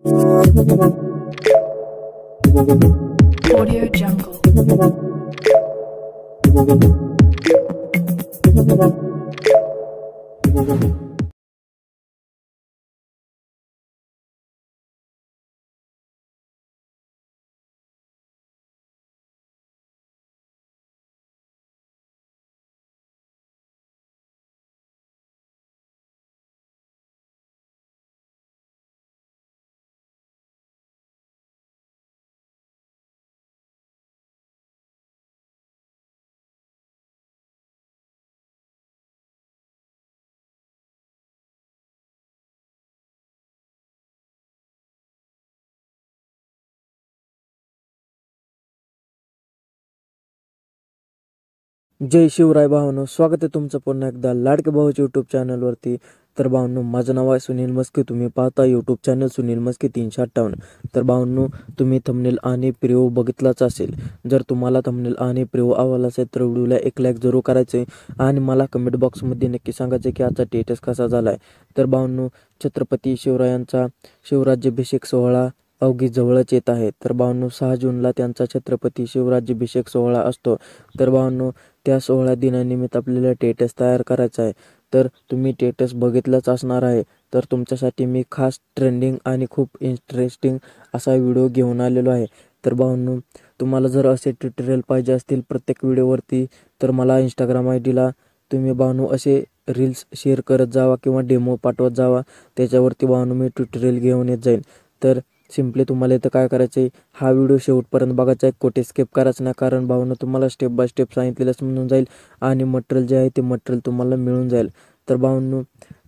Audio Jungle. जय शिवराय भावांनो, स्वागत आहे तुमचं पुन्हा एकदा लाडके भाऊच्या यूट्यूब चॅनलवरती. तर भावांनो, माझं नाव आहे सुनील मस्के. तुम्ही पाहता यूट्यूब चॅनल सुनील मस्के 358. तर भावांनो, तुम्ही थंबनेल आणि प्रिव्ह्यू बघितलाच असेल. जर तुम्हाला थंबनेल आणि प्रिव्ह्यू आवडला असेल तर व्हिडिओला एक लाईक जरूर करायचे आणि मला कमेंट बॉक्समध्ये नक्की सांगायचे की आजचा स्टेटस कसा झाला आहे. तर भावांनो, छत्रपती शिवरायांचा शिवराज्याभिषेक सोहळा अवघी जवळच येत आहे. तर भावांनो, 6 जूनला त्यांचा छत्रपती शिवराज्याभिषेक सोहळा असतो. तर भावांनो, त्या सोहळा दिनानिमित्त आपल्याला स्टेटस तयार करायचा आहे. तर तुम्ही स्टेटस बघितलंच असणार आहे. तर तुमच्यासाठी मी खास ट्रेंडिंग आणि खूप इंटरेस्टिंग असा व्हिडिओ घेऊन आलेलो आहे. तर भावांनो, तुम्हाला जर असे ट्युटोरियल पाहिजे असतील प्रत्येक व्हिडिओवरती तर मला इंस्टाग्राम आयडीला तुम्ही भावांनो असे रील्स शेअर करत जावा किंवा डेमो पाठवत जावा. त्याच्यावरती भावांनो मी ट्युटोरियल घेऊन येत जाईल. तर सिम्पली तुम्हाला इथं काय करायचं आहे, हा व्हिडिओ शेवटपर्यंत बघायचा आहे. कुठे स्किप करायचं नाही, कारण भावांनो तुम्हाला स्टेप बाय स्टेप सांगितलेलं समजून जाईल आणि मटेरियल जे आहे ते मटेरियल तुम्हाला मिळून जाईल. तर भावांनो,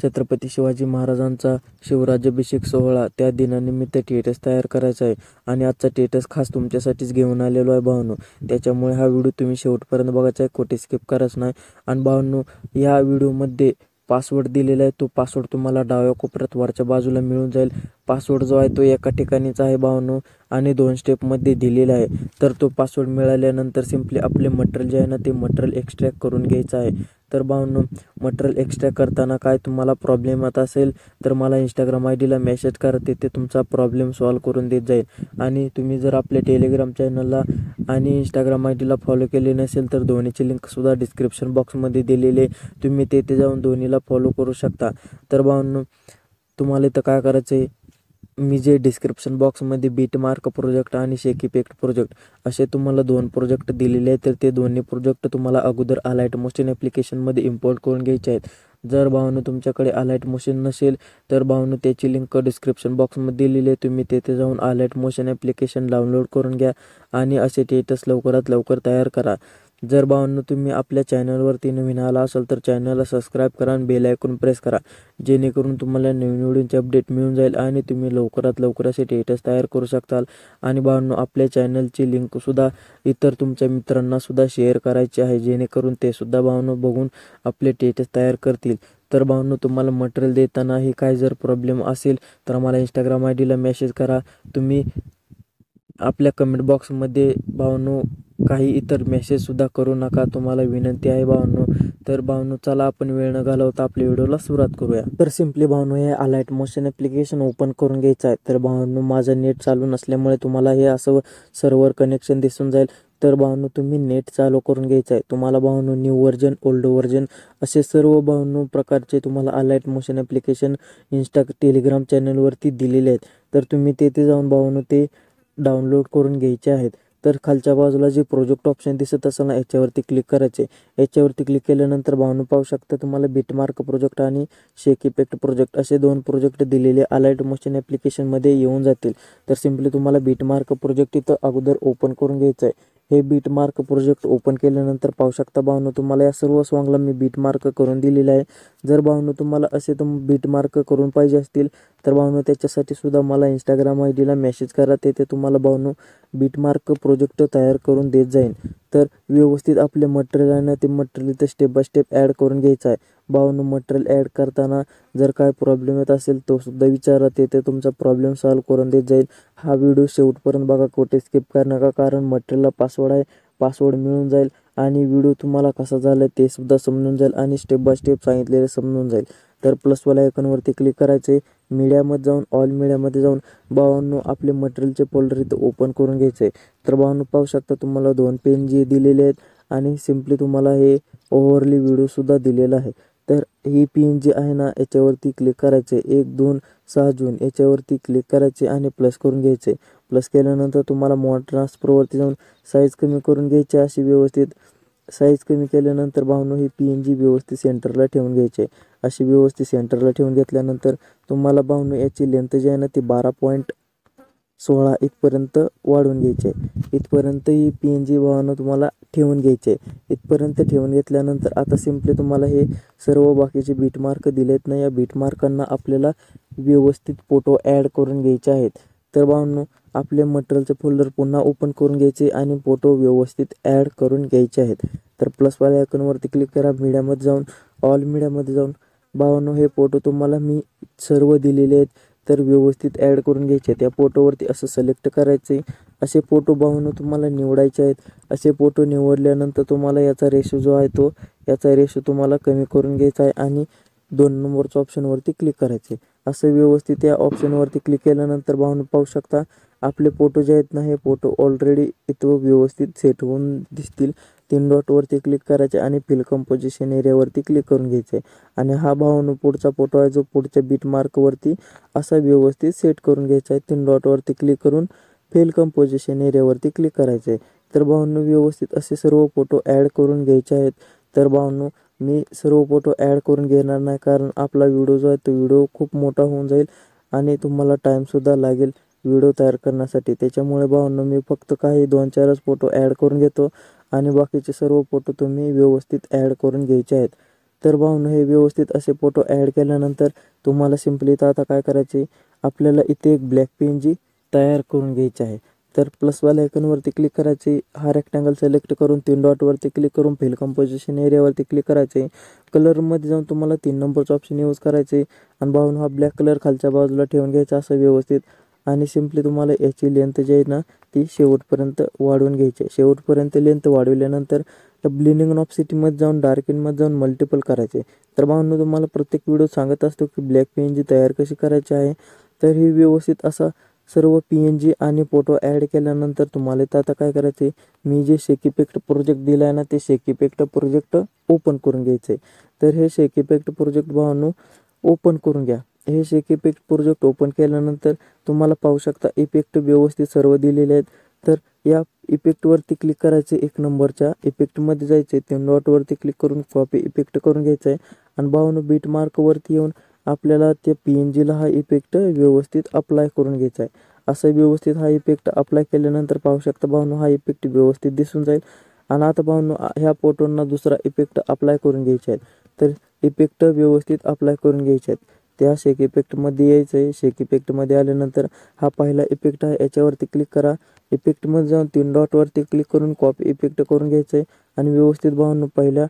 छत्रपती शिवाजी महाराजांचा शिवराज्याभिषेक सोहळा त्या दिनानिमित्त स्टेटस तयार करायचा आहे आणि आजचा स्टेटस खास तुमच्यासाठीच घेऊन आलेलो आहे भावांनो. त्याच्यामुळे हा व्हिडिओ तुम्ही शेवटपर्यंत बघायचा आहे, कुठे स्किप करायचं नाही. आणि भावांनो, या व्हिडिओमध्ये पासवर्ड दिलेला आहे, तो पासवर्ड तुम्हाला डाव्या कोपऱ्यात वरच्या बाजूला मिळून जाईल. पासवर्ड जो आहे तो एका ठिकाणीच आहे भावांनो आणि 2 स्टेपमध्ये दिलेला आहे. तर तो पासवर्ड मिळाल्यानंतर सिम्पली आपले मटेरियल जे आहे ना ते मटेरियल एक्स्ट्रॅक्ट करून घ्यायचं आहे. तर भावांनो, मटेरियल एक्स्ट्रॅक्ट करताना काय तुम्हाला प्रॉब्लेम येत असेल तर मला इंस्टाग्राम आयडीला मेसेज करा, तिथे तुमचा प्रॉब्लेम सॉल्व करून देत जाईल. आणि तुम्ही जर आपल्या टेलिग्राम चॅनलला आणि इंस्टाग्राम आयडीला फॉलो केले नसेल तर दोन्हीची लिंकसुद्धा डिस्क्रिप्शन बॉक्समध्ये दिलेली आहे. तुम्ही तेथे जाऊन दोन्हीला फॉलो करू शकता. तर भावांनो, तुम्हाला इथं काय करायचं आहे, मी जे डिस्क्रिप्शन बॉक्समध्ये बीटमार्क प्रोजेक्ट आणि शेक इफेक्ट प्रोजेक्ट असे तुम्हाला 2 प्रोजेक्ट दिलेले आहेत. तर ते दोन्ही प्रोजेक्ट तुम्हाला अगोदर अलाइट मोशन ॲप्लिकेशनमध्ये इम्पोर्ट करून घ्यायचे आहेत. जर भावांनो तुमच्याकडे अलाइट मोशन नसेल तर भावांनो त्याची लिंक डिस्क्रिप्शन बॉक्समध्ये दिलेली आहे. तुम्ही तेथे जाऊन अलाइट मोशन ॲप्लिकेशन डाउनलोड करून घ्या आणि असे स्टेटस लवकरात लवकर तयार करा. जर भावांनो तुम्ही आपल्या चॅनलवरती नवीन आला असाल तर चॅनलला सबस्क्राईब करा आणि बेल आयकॉन प्रेस करा, जेणेकरून तुम्हाला नवीन व्हिडिओचे अपडेट मिळून जाईल आणि तुम्ही लवकरात लवकर असे स्टेटस तयार करू शकताल. आणि भावांनो, आपल्या चॅनलची लिंकसुद्धा इतर तुमच्या मित्रांनासुद्धा शेअर करायची आहे, जेणेकरून ते सुद्धा भावांनो बघून आपले स्टेटस तयार करतील. तर भावांनो, तुम्हाला मटेरियल देतानाही काय जर प्रॉब्लेम असेल तर मला इंस्टाग्राम आयडीला मेसेज करा. तुम्ही आपल्या कमेंट बॉक्समध्ये भावांनो काही इतर मेसेजसुद्धा करू नका, तुम्हाला विनंती आहे भावांनो. तर भावांनो, चला आपण वेळ न घालवता आपल्या व्हिडिओला सुरुवात करूया. तर सिम्पली भावांनो, हे अलाइट मोशन ॲप्लिकेशन ओपन करून घ्यायचं आहे. तर भावांनो, माझं नेट चालू नसल्यामुळे तुम्हाला हे असं सर्व्हर कनेक्शन दिसून जाईल. तर भावांनो, तुम्ही नेट चालू करून घ्यायचं आहे. तुम्हाला भावांनो न्यू व्हर्जन, ओल्ड व्हर्जन असे सर्व भावांनो प्रकारचे तुम्हाला अलाइट मोशन ॲप्लिकेशन टेलिग्राम चॅनलवरती दिलेले आहेत. तर तुम्ही तेथे जाऊन भावांनो ते डाउनलोड करून घ्यायचे आहेत. तर खालच्या बाजूला जे प्रोजेक्ट ऑप्शन दिसत असेल ना, याच्यावरती क्लिक करायचे. याच्यावरती क्लिक केल्यानंतर भावांनो पाहू शकता तुम्हाला बीटमार्क प्रोजेक्ट आणि शेक इफेक्ट प्रोजेक्ट असे 2 प्रोजेक्ट दिलेले अलाइट मोशन ॲप्लिकेशनमध्ये येऊन जातील. तर सिम्पली तुम्हाला बीटमार्क प्रोजेक्ट इथं अगोदर ओपन करून घ्यायचं आहे. हे बीटमार्क प्रोजेक्ट ओपन केल्यानंतर पाहू शकता भावांनो तुम्हाला या सर्व सॉन्गला मी बीटमार्क करून दिलेलं आहे. जर भावांनो तुम्हाला असे बीटमार्क करून पाहिजे असतील तर भावांनो त्याच्यासाठी सुद्धा मला इंस्टाग्राम आयडीला मेसेज करा, तेथे तुम्हाला भावांनो बीटमार्क प्रोजेक्ट तयार करून देत जाईल. तर व्यवस्थित आपले मटेरियल आहे ना ते मटेरियल इथं स्टेप बाय स्टेप ॲड करून घ्यायचं आहे. भावांनो, मटेरियल ॲड करताना जर काय प्रॉब्लेम येत असेल तो सुद्धा विचारा, ते तुमचा प्रॉब्लेम सॉल्व करून देत जाईल. हा व्हिडिओ शेवटपर्यंत बघा, कुठे स्किप करू नका, कारण मटेरियलला पासवर्ड आहे, पासवर्ड मिळून जाईल आणि व्हिडिओ तुम्हाला कसा झाला आहे ते सुद्धा समजून जाईल आणि स्टेप बाय स्टेप सांगितलेले समजून जाईल. तर प्लसवाल्या आयकॉनवरती क्लिक करायचे. मीडियामध्ये जाऊन ऑल मीडियामध्ये जाऊन भावांनो आपले मटेरियलचे फोल्डर इथं ओपन करून घ्यायचं आहे. तर भावांनो पाहू शकता तुम्हाला 2 PNG दिलेले आहेत आणि सिम्पली तुम्हाला हे ओव्हरली व्हिडिओसुद्धा दिलेला आहे. तर ही PNG आहे ना, याच्यावरती क्लिक करायचे 1, 2, 6 जून याच्यावरती क्लिक करायचे आणि प्लस करून घ्यायचे. प्लस केल्यानंतर तुम्हाला मोड ट्रान्सफरवरती जाऊन साईज कमी करून घ्यायची. अशी व्यवस्थित साईज कमी केल्यानंतर भावांनो ही PNG व्यवस्थित सेंटरला ठेवून घ्यायची. अशी व्यवस्थित सेंटरला ठेवून घेतल्यानंतर तुम्हाला भावांनो याची लेंथ जी आहे ना ती 12.16 इथपर्यंत वाढवून घ्यायची आहे. इथपर्यंत ही PNG भावांनो तुम्हाला ठेवून घ्यायची आहे. इथपर्यंत ठेवून घेतल्यानंतर आता सिम्पली तुम्हाला हे सर्व बाकीचे बीटमार्क दिलेत ना, या बीटमार्कांना आपल्याला व्यवस्थित फोटो ॲड करून घ्यायचे आहेत. तर भावांनो आपले मटेरियलचे फोल्डर पुन्हा ओपन करून घ्यायचे आणि फोटो व्यवस्थित ॲड करून घ्यायचे आहेत. तर प्लसवाल्या आयकॉनवरती क्लिक करा. मीडियामध्ये जाऊन ऑल मीडियामध्ये जाऊन भावांनो हे फोटो तुम्हाला मी सर्व दिलेले आहेत तर व्यवस्थित ॲड करून घ्यायचे आहेत. त्या फोटोवरती असं सिलेक्ट करायचे. असे फोटो भावांनो तुम्हाला निवडायचे आहेत. असे फोटो निवडल्यानंतर तुम्हाला याचा रेशो जो आहे तो याचा रेशो तुम्हाला कमी करून घ्यायचा आहे आणि 2 नंबरच्या ऑप्शनवरती क्लिक करायचे. असं व्यवस्थित या ऑप्शनवरती क्लिक केल्यानंतर भावांनो पाहू शकता आपले फोटो जे आहेत ना, हे फोटो ऑलरेडी इथं व्यवस्थित सेट होऊन दिसतील. 3 डॉटवरती क्लिक करायचे आणि फिल कंपोजिशन एरियावरती क्लिक करून घ्यायचे आणि हा भावांनो पुढचा फोटो आहे जो पुढच्या बीटमार्कवरती असा व्यवस्थित सेट करून घ्यायचा आहे. 3 डॉटवरती क्लिक करून फिल कंपोजिशन एरियावरती क्लिक करायचे. तर भावांनो व्यवस्थित असे सर्व फोटो ॲड करून घ्यायचे आहेत. तर भावांनो मी सर्व फोटो ॲड करून घेणार नाही कारण आपला व्हिडिओ जो आहे तो व्हिडिओ खूप मोठा होऊन जाईल आणि तुम्हाला टाईमसुद्धा लागेल व्हिडिओ तयार करण्यासाठी. त्याच्यामुळे भावांनो मी फक्त काही 2-4च फोटो ॲड करून घेतो आणि बाकीचे सर्व फोटो तुम्ही व्यवस्थित ॲड करून घ्यायचे आहेत. तर भावांनो हे व्यवस्थित असे फोटो ॲड केल्यानंतर तुम्हाला सिम्पली इथं आता काय करायचे, आपल्याला इथे एक ब्लॅक PNG तयार करून घ्यायची आहे. तर प्लसवाल्या आयकॉनवरती क्लिक करायचे. हा रेक्टँगल सिलेक्ट करून 3 डॉटवरती क्लिक करून फिल कंपोजिशन एरियावरती क्लिक करायचे. कलरमध्ये जाऊन तुम्हाला 3 नंबरचं ऑप्शन यूज करायचे आणि भावांनो हा ब्लॅक कलर खालच्या बाजूला ठेवून घ्यायचा असं व्यवस्थित आणि सिम्पली तुम्हाला याची लेंथ जी आहे ना ती शेवटपर्यंत वाढवून घ्यायची. शेवटपर्यंत लेंथ वाढवल्यानंतर ब्लिंडिंग ऑफ सिटीमध्ये जाऊन डार्किनमध्ये जाऊन मल्टिपल करायचे. तर भावांनो तुम्हाला प्रत्येक व्हिडिओ सांगत असतो की ब्लॅक PNG तयार कशी करायची आहे. तर ही व्यवस्थित असा सर्व PNG आणि फोटो ॲड केल्यानंतर तुम्हाला इथं आता काय करायचे, मी जे शेक इफेक्ट प्रोजेक्ट दिला आहे ना ते शेक इफेक्ट प्रोजेक्ट ओपन करून घ्यायचे. तर हे शेक इफेक्ट प्रोजेक्ट भावांनो ओपन करून घ्या. हे शेक इफेक्ट प्रोजेक्ट ओपन केल्यानंतर तुम्हाला पाहू शकता इफेक्ट व्यवस्थित सर्व दिलेले आहेत. तर या इफेक्टवरती क्लिक करायचे. 1 नंबरच्या इफेक्टमध्ये जायचे. 3 डॉटवरती क्लिक करून कॉपी इफेक्ट करून घ्यायचं आहे आणि भावांनो बीटमार्कवरती येऊन आपल्याला त्या PNGला हा इफेक्ट व्यवस्थित अप्लाय करून घ्यायचा आहे. असं व्यवस्थित हा इफेक्ट अप्लाय केल्यानंतर पाहू शकता भावांनो हा इफेक्ट व्यवस्थित दिसून जाईल. आणि आता भावांनो ह्या फोटोंना दुसरा इफेक्ट अप्लाय करून घ्यायचे आहेत. तर इफेक्ट व्यवस्थित अप्लाय करून घ्यायचे आहेत. त्या शेक इफेक्टमध्ये यायचं आहे. शेक इफेक्टमध्ये आल्यानंतर हा पहिला इफेक्ट आहे याच्यावरती क्लिक करा. इफेक्टमध्ये जाऊन 3 डॉटवरती क्लिक करून कॉपी इफेक्ट करून घ्यायचं आहे आणि व्यवस्थित भावांनो पहिल्या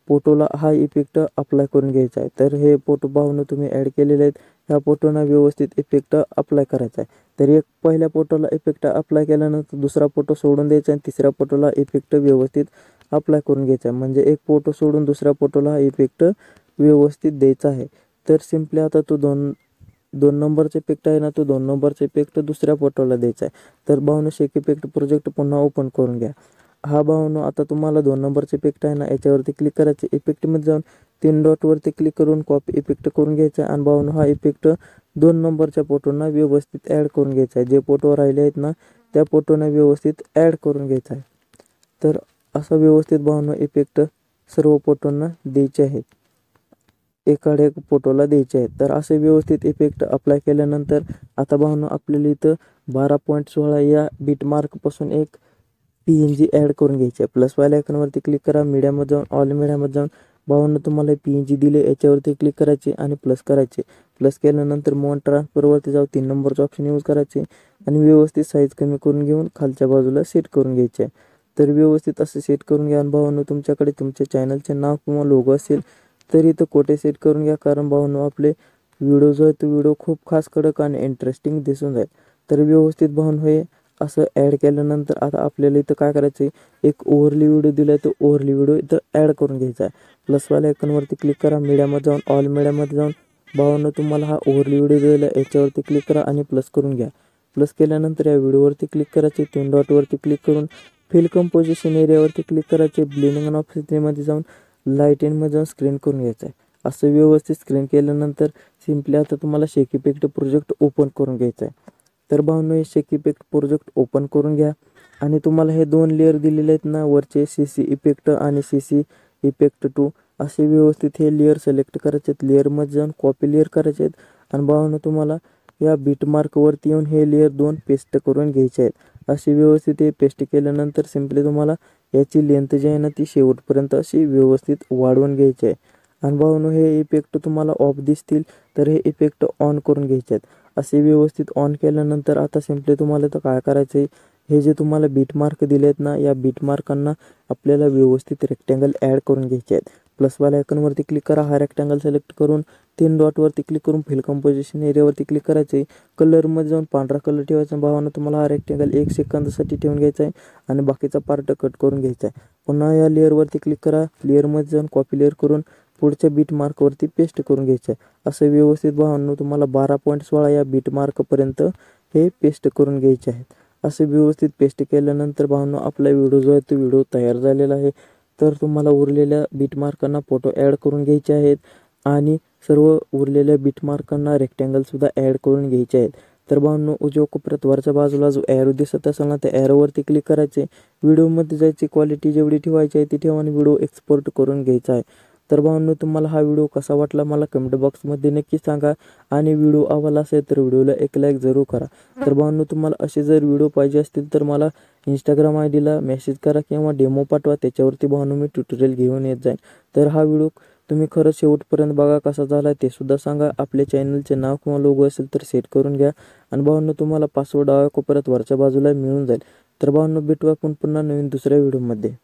फोटोला हा इफेक्ट अप्लाय करून घ्यायचा आहे. तर हे फोटो भावांनो तुम्ही ॲड केलेले आहेत. ह्या फोटोना व्यवस्थित इफेक्ट अप्लाय करायचा आहे. तर एक पहिल्या फोटोला इफेक्ट अप्लाय केल्यानंतर दुसरा फोटो सोडून द्यायचा आणि तिसऱ्या फोटोला इफेक्ट व्यवस्थित अप्लाय करून घ्यायचा आहे. म्हणजे एक फोटो सोडून दुसऱ्या फोटोला हा इफेक्ट व्यवस्थित द्यायचा आहे. तर सिम्पली आता तो 2 नंबरचा इफेक्ट आहे ना तो 2 नंबरचा इफेक्ट दुसऱ्या फोटोला द्यायचा आहे. तर भावांनो शेक इफेक्ट प्रोजेक्ट पुन्हा ओपन करून घ्या. हा भावांनो आता तुम्हाला 2 नंबरचा इफेक्ट आहे ना याच्यावरती क्लिक करायचे. इफेक्टमध्ये जाऊन 3 डॉटवरती क्लिक करून कॉपी इफेक्ट करून घ्यायचा आहे आणि भावांनो हा इफेक्ट 2 नंबरच्या फोटोंना व्यवस्थित ॲड करून घ्यायचा आहे. जे फोटो राहिले आहेत ना त्या फोटोंना व्यवस्थित ॲड करून घ्यायचा आहे. तर असा व्यवस्थित भावांनो इफेक्ट सर्व फोटोंना द्यायचे आहेत. एकाड एक फोटोला द्यायचे आहेत. तर असे व्यवस्थित इफेक्ट अप्लाय केल्यानंतर आता भावांनो आपल्याला इथं 12.16 या बीटमार्कपासून एक PNG ॲड करून घ्यायची आहे. प्लसवाल्या आयकॉनवरती क्लिक करा. मीडियामध्ये जाऊन ऑल मीडियामध्ये जाऊन भावांनो तुम्हाला PNG दिले याच्यावरती क्लिक करायचे आणि प्लस करायचे. प्लस केल्यानंतर मोड ट्रान्सफरवरती जाऊ 3 नंबरचं ऑप्शन यूज करायचे आणि व्यवस्थित साईज कमी करून घेऊन खालच्या बाजूला सेट करून घ्यायचे आहे. तर व्यवस्थित असं सेट करून घ्या. आणि भावांनो तुमच्याकडे तुमच्या चॅनलचे नाव किंवा लोगो असेल तर इथं कोटे सेट करून घ्या कारण भावांनो आपले व्हिडिओ जो आहे तो व्हिडिओ खूप खास कडक आणि इंटरेस्टिंग दिसून जाईल. तर व्यवस्थित भावांनो हे असं ॲड केल्यानंतर आता आपल्याला इथं काय करायचं आहे, एक ओव्हरली व्हिडिओ दिला आहे तो ओव्हरली व्हिडिओ इथं ॲड करून घ्यायचा आहे. प्लसवाल्या आयकॉनवरती क्लिक करा. मीडियामध्ये जाऊन ऑल मीडियामध्ये जाऊन भावांनो तुम्हाला हा ओव्हरली व्हिडिओ दिलेला आहे, याच्यावरती क्लिक करा आणि प्लस करून घ्या. प्लस केल्यानंतर या व्हिडिओवरती क्लिक करायचे, 3 डॉटवरती क्लिक करून फिल कंपोजिशन एरियावरती क्लिक करायचे. ब्लेंडिंग अँड ऑप्शनमध्ये जाऊन लाईटिंगमध्ये जाऊन स्क्रीन करून घ्यायचं आहे. असं व्यवस्थित स्क्रीन केल्यानंतर सिम्पली आता तुम्हाला शेक इफेक्ट प्रोजेक्ट ओपन करून घ्यायचा आहे. तर भावांनो हे शेक इफेक्ट प्रोजेक्ट ओपन करून घ्या आणि तुम्हाला हे 2 लेअर दिलेले आहेत ना वरचे, CC इफेक्ट आणि CC इफेक्ट 2, असे व्यवस्थित हे लेअर सिलेक्ट करायचे आहेत. लेअरमध्ये जाऊन कॉपी लेअर करायचे आहेत आणि भावांनो तुम्हाला या बीट मार्कवरती येऊन हे लेअर 2 पेस्ट करून घ्यायचे आहेत. असे व्यवस्थित हे पेस्ट केल्यानंतर सिम्पली तुम्हाला याची लेंथ जी आहे ना ती शेवटपर्यंत अशी व्यवस्थित वाढवून घ्यायची आहे. आणि भावांनो हे इफेक्ट तुम्हाला ऑफ दिसतील तर हे इफेक्ट ऑन करून घ्यायचे आहेत. असे व्यवस्थित ऑन केल्यानंतर आता सिम्पली तुम्हाला तर काय करायचं आहे, हे जे तुम्हाला बीट मार्क दिले आहेत ना, या बीट मार्कांना आपल्याला व्यवस्थित रेक्टँगल ॲड करून घ्यायचे आहेत. प्लसवाल्या आयकॉनवरती क्लिक करा, हा रेक्टँगल सिलेक्ट करून 3 डॉटवरती क्लिक करून फिल कंपोजिशन एरियावरती क्लिक करायचे. कलरमध्ये जाऊन पांढरा कलर ठेवायचा. भावांनो तुम्हाला हा रेक्टँगल 1 सेकंदासाठी ठेवून घ्यायचा आहे आणि बाकीचा पार्ट कट करून घ्यायचा आहे. पुन्हा या लेअरवरती क्लिक करा, लेअरमध्ये जाऊन कॉपी लेअर करून पुढच्या बीट मार्कवरती पेस्ट करून घ्यायचं आहे. असं व्यवस्थित भावांनो तुम्हाला 12.16 या बीट मार्कपर्यंत हे पेस्ट करून घ्यायचे आहेत. असे व्यवस्थित पेस्ट केल्यानंतर भावांनो आपला व्हिडिओ जो आहे तो व्हिडिओ तयार झालेला आहे. तर तुम्हाला उरलेल्या बीट मार्कांना फोटो ॲड करून घ्यायचे आहेत आणि सर्व उरलेल्या बीट मार्कांना रेक्टँगलसुद्धा ॲड करून घ्यायचे आहेत. तर भावांनो उजव्या कोपऱ्यात वरच्या बाजूला जो ॲरो दिसत असेल ना, त्या ॲरोवरती क्लिक करायचे. व्हिडिओमध्ये जायची, क्वालिटी जेवढी ठेवायची आहे ती ठेवा आणि व्हिडिओ एक्सपोर्ट करून घ्यायचा आहे. तर भावांनो तुम्हाला हा व्हिडिओ कसा वाटला मला कमेंट बॉक्समध्ये नक्की सांगा आणि व्हिडिओ आवडला असेल तर व्हिडिओला एक लाईक जरूर करा. तर भावांनो तुम्हाला असे जर व्हिडिओ पाहिजे असतील तर मला इंस्टाग्राम आयडीला मेसेज करा किंवा डेमो पाठवा, त्याच्यावरती भावांनो मी ट्युटोरियल घेऊन येत जाईन. तर हा व्हिडिओ तुम्ही खरंच शेवटपर्यंत बघा, कसा झाला ते सुद्धा सांगा. आपल्या चॅनलचे नाव किंवा लोगो असेल तर सेट करून घ्या आणि भावांनो तुम्हाला पासवर्ड डाव्या कोपऱ्यात वरच्या बाजूला मिळून जाईल. तर भावांनो भेटू आपण पुन्हा नवीन दुसऱ्या व्हिडिओमध्ये.